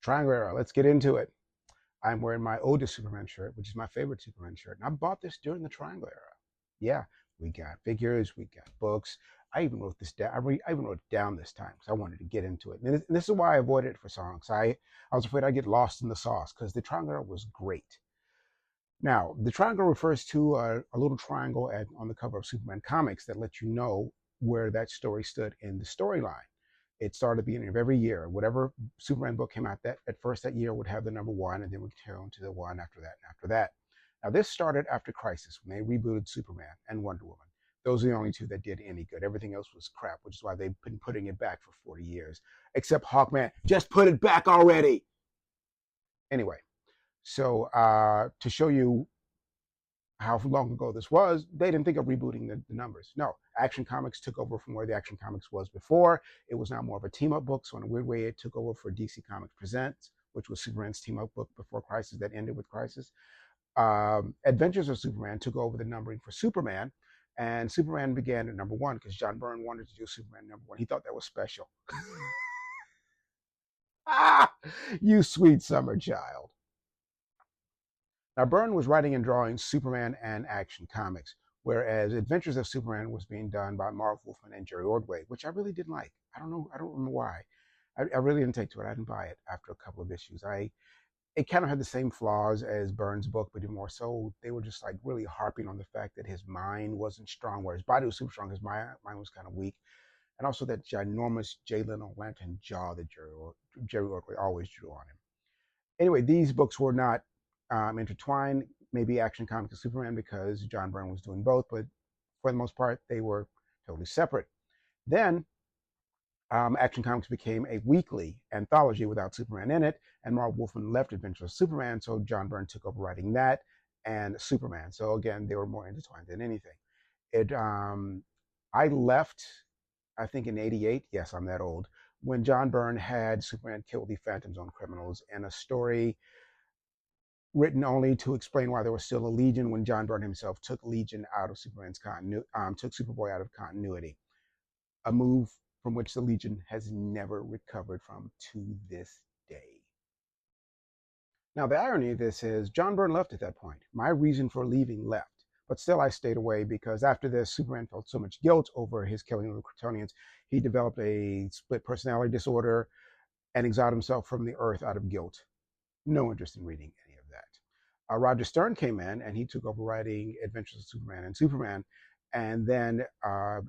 Triangle era, let's get into it. I'm wearing my oldest Superman shirt, which is my favorite Superman shirt. And I bought this during the Triangle era. Yeah, we got figures, we got books. I even wrote this down. I even wrote it down this time because I wanted to get into it. And this is why I avoided it for songs. I was afraid I'd get lost in the sauce because the Triangle era was great. Now, the triangle refers to a little triangle on the cover of Superman comics that lets you know where that story stood in the storyline. It started at the beginning of every year. Whatever Superman book came out that at first that year would have the number one, and then would turn to the one after that and after that. Now, this started after Crisis when they rebooted Superman and Wonder Woman. Those are the only two that did any good. Everything else was crap, which is why they've been putting it back for 40 years. Except Hawkman, just put it back already. Anyway, so to show you how long ago this was, they didn't think of rebooting the numbers. No, Action Comics took over from where the Action Comics was before. It was now more of a team-up book, so in a weird way, it took over for DC Comics Presents, which was Superman's team-up book before Crisis that ended with Crisis. Adventures of Superman took over the numbering for Superman, and Superman began at number one because John Byrne wanted to do Superman number one. He thought that was special. You sweet summer child. Now, Byrne was writing and drawing Superman and Action Comics, whereas Adventures of Superman was being done by Marv Wolfman and Jerry Ordway, which I really didn't like. I don't know. I don't remember why. I really didn't take to it. I didn't buy it after a couple of issues. It kind of had the same flaws as Byrne's book, but even more so, they were just like really harping on the fact that his mind wasn't strong, where his body was super strong, his mind was kind of weak. And also that ginormous Jay Leno lantern jaw that Jerry Ordway always drew on him. Anyway, these books were not intertwined, maybe Action Comics and Superman because John Byrne was doing both, but for the most part, they were totally separate. Then Action Comics became a weekly anthology without Superman in it, and Marv Wolfman left Adventures of Superman, so John Byrne took over writing that and Superman. So again, they were more intertwined than anything. I left, I think in '88, yes, I'm that old, when John Byrne had Superman kill the Phantom Zone criminals in a story written only to explain why there was still a Legion when John Byrne himself took Legion out of Superman's took Superboy out of continuity. A move from which the Legion has never recovered from to this day. Now, the irony of this is John Byrne left at that point. My reason for leaving left. But still, I stayed away because after this, Superman felt so much guilt over his killing of the Kryptonians, he developed a split personality disorder and exiled himself from the Earth out of guilt. No interest in reading any of that. Roger Stern came in and he took over writing Adventures of Superman and Superman. And then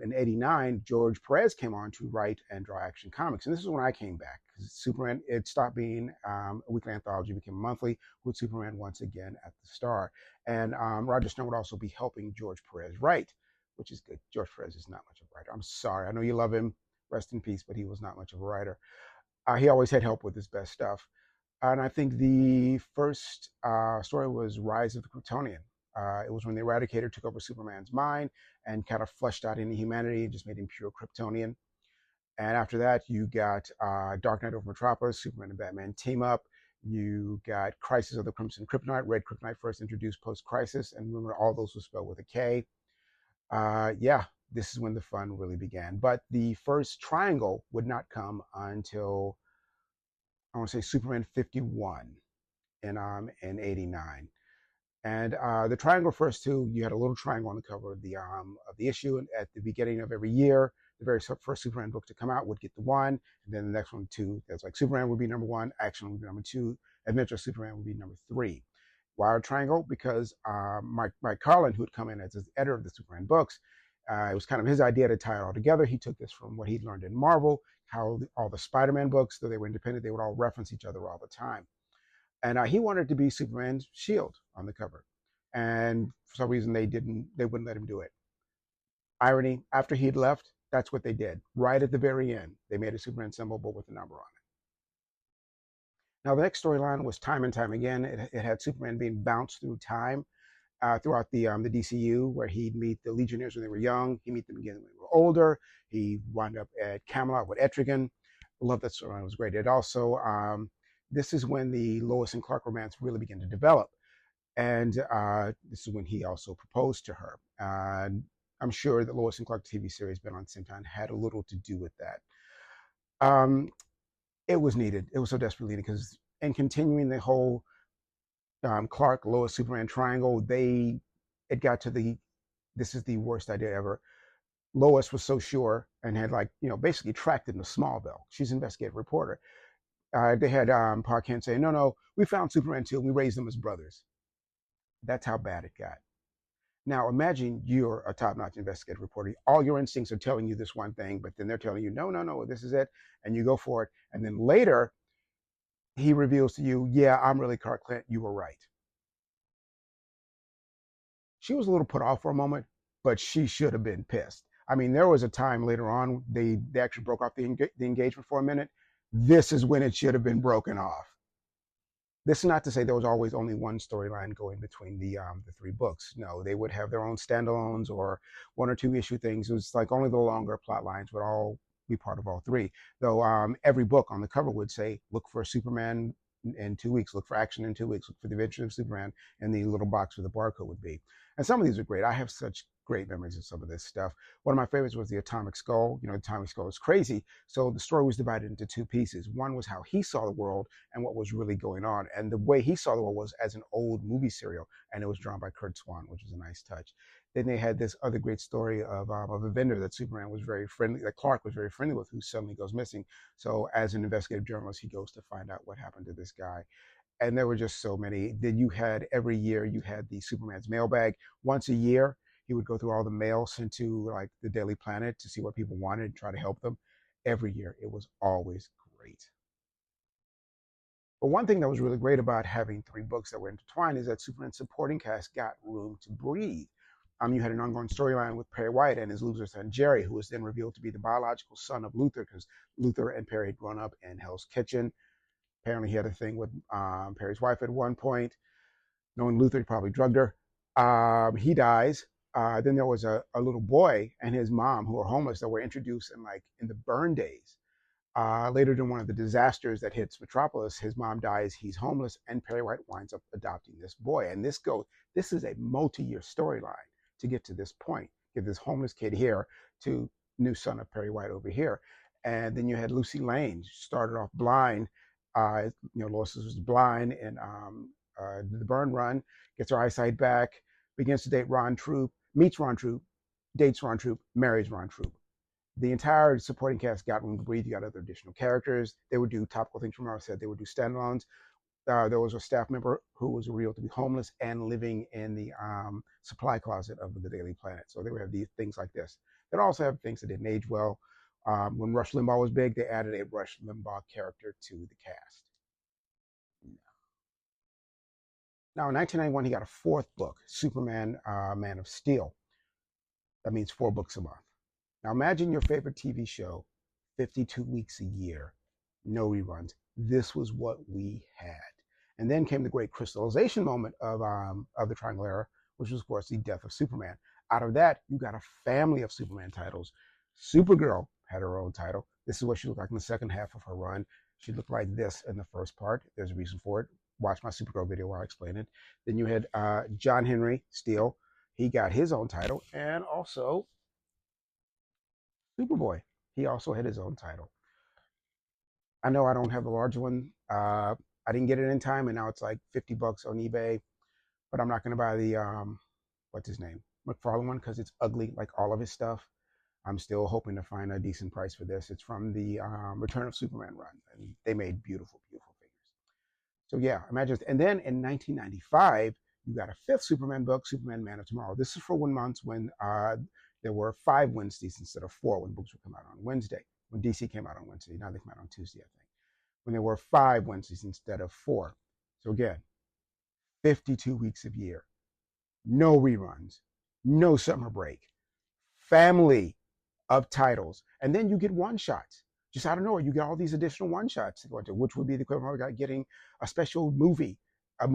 in '89, George Perez came on to write and draw Action Comics. And this is when I came back. Superman, it stopped being a weekly anthology, became monthly, with Superman once again at the star. And Roger Stern would also be helping George Perez write, which is good. George Perez is not much of a writer. I'm sorry. I know you love him. Rest in peace, but he was not much of a writer. He always had help with his best stuff. And I think the first story was Rise of the Kryptonian. It was when the Eradicator took over Superman's mind and kind of flushed out any humanity and just made him pure Kryptonian. And after that, you got Dark Knight over Metropolis, Superman and Batman team up. You got Crisis of the Crimson Kryptonite, Red Kryptonite first introduced post-Crisis. And remember, all those were spelled with a K. Yeah, this is when the fun really began. But the first triangle would not come until, I want to say, Superman 51 in '89. And the triangle refers to, you had a little triangle on the cover of the issue, and at the beginning of every year, the very first Superman book to come out would get the one, and then the next one two. That's like Superman would be number one, Action would be number two, Adventure of Superman would be number three. Why a triangle? Because Mike Carlin, who had come in as the editor of the Superman books, it was kind of his idea to tie it all together. He took this from what he'd learned in Marvel, how all the Spider-Man books, though they were independent, they would all reference each other all the time. And he wanted to be Superman's shield on the cover. And for some reason, they wouldn't let him do it. Irony, after he'd left, that's what they did. Right at the very end, they made a Superman symbol, but with a number on it. Now, the next storyline was time and time again. It had Superman being bounced through time throughout the DCU, where he'd meet the Legionnaires when they were young. He'd meet them again when they were older. He wound up at Camelot with Etrigan. I love that storyline. It was great. It also, this is when the Lois and Clark romance really began to develop. And this is when he also proposed to her. I'm sure that Lois and Clark TV series been on at the same time had a little to do with that. It was needed. It was so desperately needed because and continuing the whole Clark Lois Superman triangle, it got to the this is the worst idea ever. Lois was so sure and had basically tracked him to Smallville. She's an investigative reporter. They had Pa Kent say, no, we found Superman too, and we raised them as brothers. That's how bad it got. Now imagine you're a top-notch investigative reporter. All your instincts are telling you this one thing, but then they're telling you, no, this is it, and you go for it. And then later, he reveals to you, yeah, I'm really Clark Kent. You were right. She was a little put off for a moment, but she should have been pissed. I mean, there was a time later on they actually broke off the engagement for a minute. This is when it should have been broken off. This is not to say there was always only one storyline going between the three books. No, they would have their own standalones or one or two issue things. It was like only the longer plot lines would all be part of all three. Though every book on the cover would say, look for Superman in 2 weeks, look for action in 2 weeks, look for the adventure of Superman, and the little box where the barcode would be. And some of these are great. I have such great memories of some of this stuff. One of my favorites was the Atomic Skull. The Atomic Skull was crazy. So the story was divided into two pieces. One was how he saw the world and what was really going on. And the way he saw the world was as an old movie serial, and it was drawn by Kurt Swan, which was a nice touch. Then they had this other great story of a vendor that Superman was very friendly, that Clark was very friendly with, who suddenly goes missing. So as an investigative journalist, he goes to find out what happened to this guy. And there were just so many. Then you had every year you had the Superman's mailbag. Once a year, he would go through all the mail sent to like the Daily Planet to see what people wanted and try to help them. Every year, it was always great. But one thing that was really great about having three books that were intertwined is that Superman's supporting cast got room to breathe. You had an ongoing storyline with Perry White and his loser son Jerry, who was then revealed to be the biological son of Luthor, because Luthor and Perry had grown up in Hell's Kitchen. Apparently, he had a thing with Perry's wife at one point. Knowing Luthor, he probably drugged her. He dies. Then there was a little boy and his mom who were homeless that were introduced in the burn days. Later, during one of the disasters that hits Metropolis, his mom dies, he's homeless, and Perry White winds up adopting this boy. And this is a multi-year storyline to get to this point. Get this homeless kid here to new son of Perry White over here. And then you had Lucy Lane, started off blind. Lois was blind in the burn run, gets her eyesight back, begins to date Ron Troop, meets Ron Troop, dates Ron Troop, marries Ron Troop. The entire supporting cast got room to breathe. You got other additional characters. They would do topical things. From I said they would do standalones. There was a staff member who was revealed to be homeless and living in the supply closet of the Daily Planet. So they would have these things like this. They'd also have things that didn't age well. When Rush Limbaugh was big, they added a Rush Limbaugh character to the cast. Now, in 1991, he got a fourth book, Superman, Man of Steel. That means 4 books a month. Now, imagine your favorite TV show, 52 weeks a year, no reruns. This was what we had. And then came the great crystallization moment of the Triangle Era, which was, of course, the death of Superman. Out of that, you got a family of Superman titles. Supergirl had her own title. This is what she looked like in the second half of her run. She looked like this in the first part. There's a reason for it. Watch my Supergirl video where I explain it. Then you had John Henry Steele. He got his own title. And also Superboy. He also had his own title. I know I don't have the large one. I didn't get it in time, and now it's like $50 on eBay. But I'm not going to buy the, what's his name? McFarlane one, because it's ugly like all of his stuff. I'm still hoping to find a decent price for this. It's from the Return of Superman run, and they made beautiful, beautiful figures. So yeah, imagine. And then in 1995, you got a 5th Superman book, Superman Man of Tomorrow. This is for 1 month when there were 5 Wednesdays instead of 4 when books would come out on Wednesday. When DC came out on Wednesday, now they come out on Tuesday, I think. When there were 5 Wednesdays instead of 4. So again, 52 weeks of year, no reruns, no summer break, family of titles, and then you get one-shots. Just out of nowhere, you get all these additional one-shots to go into, which would be the equivalent of getting a special movie, a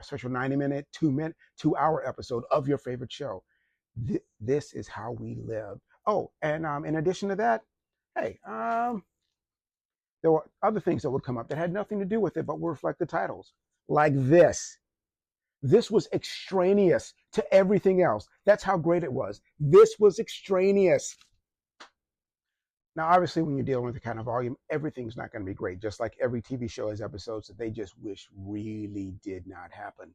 special 90-minute, 2-hour episode of your favorite show. This is how we live. Oh, and in addition to that, hey, there were other things that would come up that had nothing to do with it, but would reflect the titles, like this. This was extraneous to everything else. That's how great it was. This was extraneous. Now, obviously, when you're dealing with the kind of volume, everything's not going to be great. Just like every TV show has episodes that they just wish really did not happen.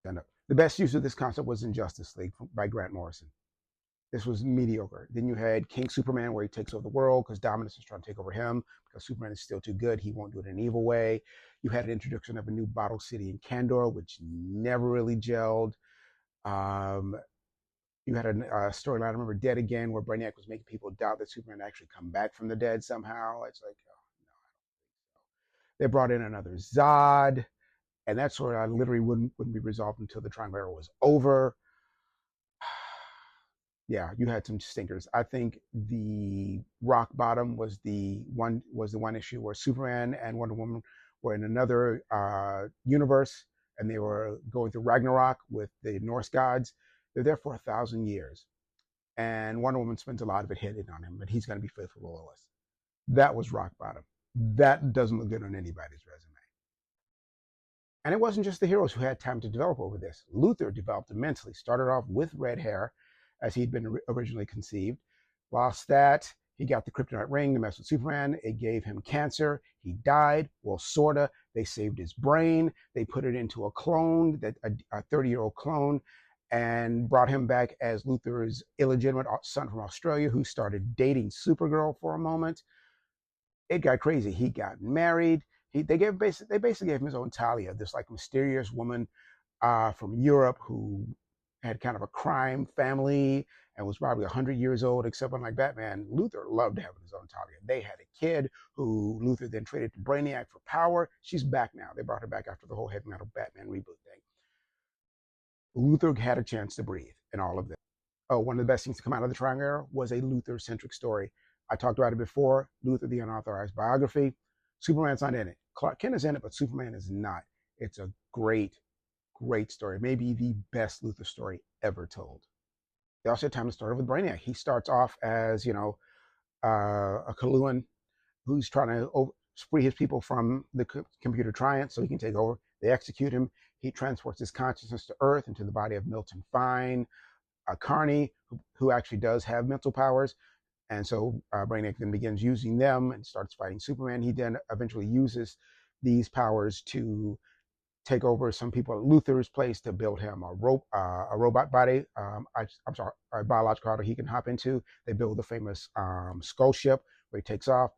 And the best use of this concept was in Justice League by Grant Morrison. This was mediocre. Then you had King Superman, where he takes over the world because Dominus is trying to take over him because Superman is still too good. He won't do it in an evil way. You had an introduction of a new bottle city in Kandor, which never really gelled. Um, you had a storyline, I remember Dead Again, where Brainiac was making people doubt that Superman actually come back from the dead somehow. It's like, oh, no. They brought in another Zod, and that storyline literally wouldn't be resolved until the Triangle Era was over. Yeah, you had some stinkers. I think the rock bottom was the one issue where Superman and Wonder Woman were in another universe, and they were going through Ragnarok with the Norse gods. They're there for 1,000 years, and Wonder Woman spends a lot of it hitting on him, but he's going to be faithful to Lois. That was rock bottom. That doesn't look good on anybody's resume. And it wasn't just the heroes who had time to develop over this. Luthor developed immensely, started off with red hair, as he'd been originally conceived. Lost that. He got the kryptonite ring to mess with Superman. It gave him cancer. He died. Well, sorta. They saved his brain. They put it into a clone, a 30-year-old clone, and brought him back as Luthor's illegitimate son from Australia, who started dating Supergirl for a moment. It got crazy. He got married. They basically gave him his own Talia, this like mysterious woman from Europe who had kind of a crime family and was probably 100 years old. Except unlike Batman, Luthor loved having his own Talia. They had a kid who Luthor then traded to Brainiac for power. She's back now. They brought her back after the whole heavy metal Batman reboot thing. Luthor had a chance to breathe in all of this. Oh, one of the best things to come out of the Triangle Era was a Luthor-centric story. I talked about it before. Luthor, the unauthorized biography. Superman's not in it. Clark Kent is in it, but Superman is not. It's a great, great story. Maybe the best Luthor story ever told. They also had time to start with Brainiac. He starts off as, a Kaluan who's trying to free his people from the computer Triant so he can take over. They execute him. He transports his consciousness to Earth into the body of Milton Fine, Carney, who actually does have mental powers. And so Brainiac then begins using them and starts fighting Superman. He then eventually uses these powers to take over some people at Luthor's place to build him a robot body. I'm sorry, a biological body he can hop into. They build the famous skull ship where he takes off.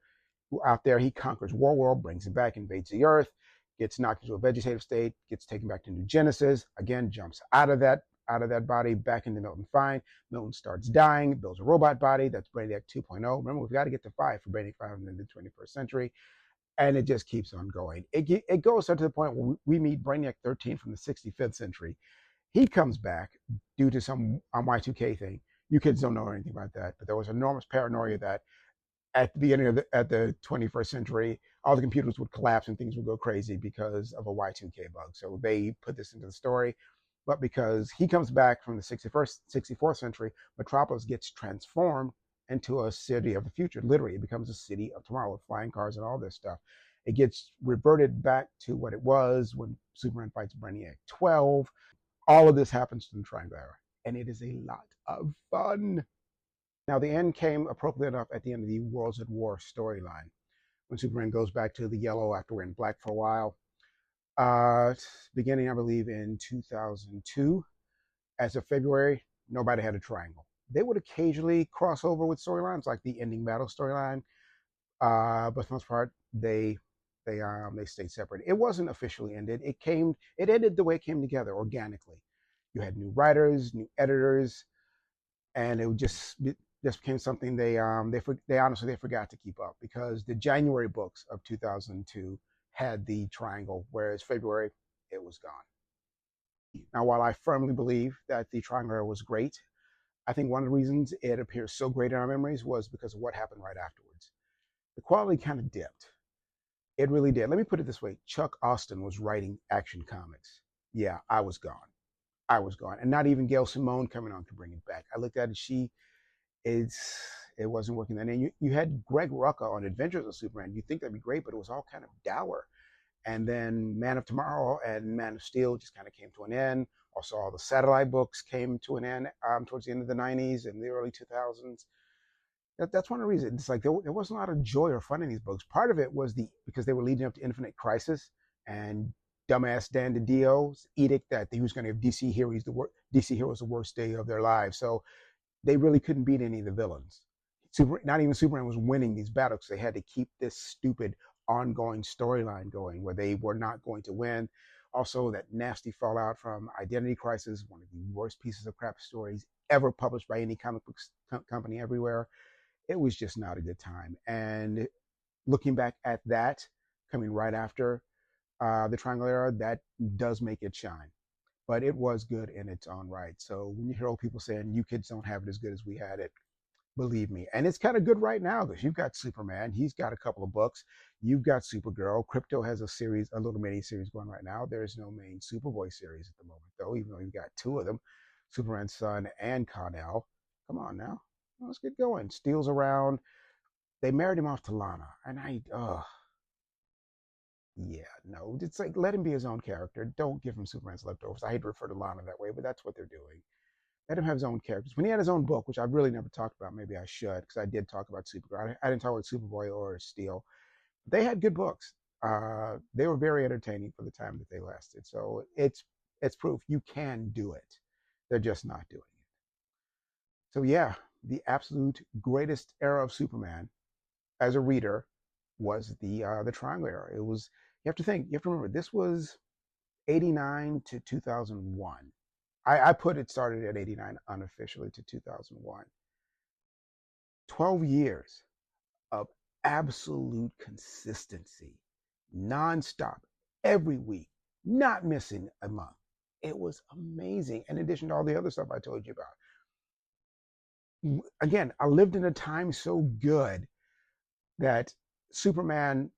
Out there, he conquers War, brings it back, invades the Earth, gets knocked into a vegetative state, gets taken back to New Genesis, again jumps out of that body back into Milton Fine. Milton starts dying, builds a robot body. That's Brainiac 2.0. Remember, we've got to get to 5 for Brainiac 5 in the 21st century. And it just keeps on going. It goes up to the point where we meet Brainiac 13 from the 65th century. He comes back due to some Y2K thing. You kids don't know anything about that, but there was enormous paranoia that at the beginning of the 21st century, all the computers would collapse and things would go crazy because of a Y2K bug. So they put this into the story. But because he comes back from the 64th century, Metropolis gets transformed into a city of the future. Literally, it becomes a city of tomorrow with flying cars and all this stuff. It gets reverted back to what it was when Superman fights Brainiac 12. All of this happens in the Triangle Era, and it is a lot of fun. Now, the end came appropriately enough at the end of the Worlds at War storyline, when Superman goes back to the yellow after wearing black for a while. Beginning, I believe, in 2002. As of February, nobody had a triangle. They would occasionally cross over with storylines like the ending battle storyline, but for the most part, they stayed separate. It wasn't officially ended. It ended the way it came together organically. You had new writers, new editors, and it just became something they honestly forgot to keep up, because the January books of 2002 had the triangle, whereas February it was gone. Now, while I firmly believe that the triangle was great, I think one of the reasons it appears so great in our memories was because of what happened right afterwards. The quality kind of dipped. It really did. Let me put it this way: Chuck Austen was writing Action Comics. Yeah, I was gone. I was gone, and not even Gail Simone coming on to bring it back. I looked at it; it wasn't working then. And you had Greg Rucka on Adventures of Superman. You think that'd be great, but it was all kind of dour. And then Man of Tomorrow and Man of Steel just kind of came to an end. Also, all the satellite books came to an end towards the end of the 90s and the early 2000s. That's one of the reasons. It's like there wasn't a lot of joy or fun in these books. Part of it was because they were leading up to Infinite Crisis and dumbass Dan DiDio's edict that he was going to have DC heroes the worst day of their lives. So they really couldn't beat any of the villains. Not even Superman was winning these battles. They had to keep this stupid ongoing storyline going where they were not going to win. Also, that nasty fallout from Identity Crisis, one of the worst pieces of crap stories ever published by any comic book company everywhere. It was just not a good time. And looking back at that, coming right after the Triangle Era, that does make it shine. But it was good in its own right. So when you hear old people saying you kids don't have it as good as we had it, believe me. And it's kind of good right now because you've got Superman. He's got a couple of books. You've got Supergirl. Crypto has a little mini series going right now. There's no main Superboy series at the moment, though, even though you've got two of them, Superman's son and Connell. Come on now. Let's get going. Steel's around. They married him off to Lana. And yeah, no. It's like, let him be his own character. Don't give him Superman's leftovers. I hate to refer to Lana that way, but that's what they're doing. Let him have his own characters. When he had his own book, which I've really never talked about, maybe I should, because I did talk about Supergirl. I didn't talk about Superboy or Steel. They had good books. They were very entertaining for the time that they lasted. So it's proof you can do it. They're just not doing it. So yeah, the absolute greatest era of Superman as a reader was the Triangle Era. It was, you have to remember, this was 89 to 2001. I put it started at 89 unofficially to 2001. 12 years of absolute consistency, nonstop, every week, not missing a month. It was amazing. In addition to all the other stuff I told you about. Again, I lived in a time so good that Superman,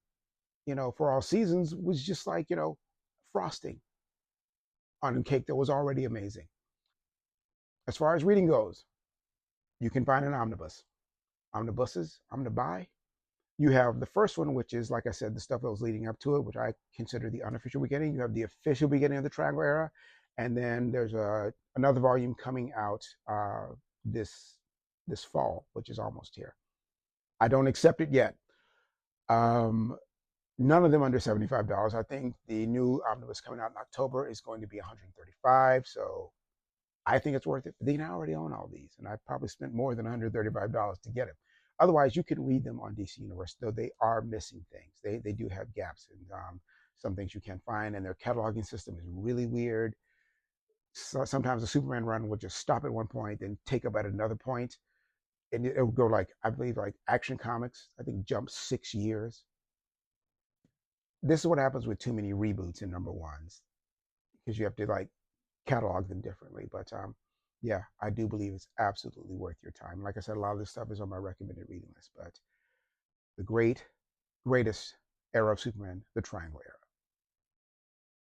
for all seasons was just like, frosting on a cake that was already amazing. As far as reading goes, you can find an omnibus. Omnibuses, omnibuy. You have the first one, which is, like I said, the stuff that was leading up to it, which I consider the unofficial beginning. You have the official beginning of the Triangle Era. And then there's another volume coming out this fall, which is almost here. I don't accept it yet. None of them under $75. I think the new omnibus coming out in October is going to be $135. So I think it's worth it. But then I already own all these, and I probably spent more than $135 to get it. Otherwise, you can read them on DC Universe, though they are missing things. They do have gaps and some things you can't find, and their cataloging system is really weird. So sometimes the Superman run will just stop at one point, then take up at another point, and it will go like, I believe, like Action Comics, I think jumps 6 years. This is what happens with too many reboots in number ones, because you have to like catalog them differently. But yeah, I do believe it's absolutely worth your time. Like I said, a lot of this stuff is on my recommended reading list. But the greatest era of Superman, the Triangle Era.